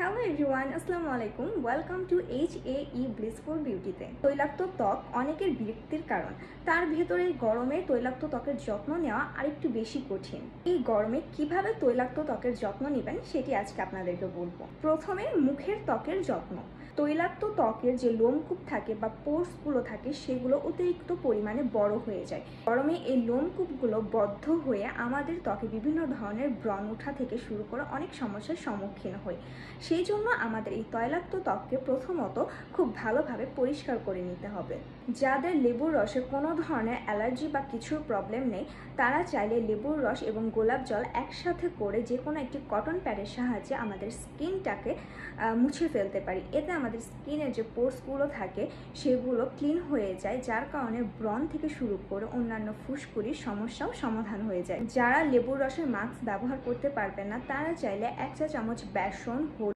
Hello everyone, আসসালামু আলাইকুম। Welcome to HAE blissful বিউটিতে। তৈলাক্ত ত্বক অনেকের বিরক্তির কারণ। তার ভেতরে গরমে তৈলাক্ত ত্বকের যত্ন নেওয়া আরেকটু বেশি কঠিন। এই গরমে কিভাবে তৈলাক্ত ত্বকের যত্ন নেবেন সেটি আজকে আপনাদেরকে বলবো। প্রথমে মুখের ত্বকের যত্ন। তৈলাক্ত ত্বকের যে লোমকূপ থাকে বা পোর্সগুলো থাকে সেগুলো অতিরিক্ত পরিমাণে বড় হয়ে যায়। গরমে এই লোমকূপগুলো বদ্ধ হয়ে আমাদের ত্বকে বিভিন্ন ধরনের ব্রণ ওঠা থেকে শুরু করে অনেক সমস্যার সম্মুখীন হয়। সেই জন্য আমাদের এই তৈলাক্ত ত্বককে প্রথমত খুব ভালোভাবে পরিষ্কার করে নিতে হবে। যাদের লেবুর রসে কোনো ধরনের অ্যালার্জি বা কিছুর প্রবলেম নেই তারা চাইলে লেবুর রস এবং গোলাপ জল একসাথে করে যে কোনো একটি কটন প্যাডের সাহায্যে আমাদের স্কিনটাকে মুছে ফেলতে পারি। এতে আমাদের স্কিনের যে পোর্সগুলো থাকে সেগুলো ক্লিন হয়ে যায়, যার কারণে ব্রণ থেকে শুরু করে অন্যান্য ফুসকুড়ির সমস্যাও সমাধান হয়ে যায়। যারা লেবুর রসের মাস্ক ব্যবহার করতে পারবেন না তারা চাইলে 1 চা চামচ বেসন,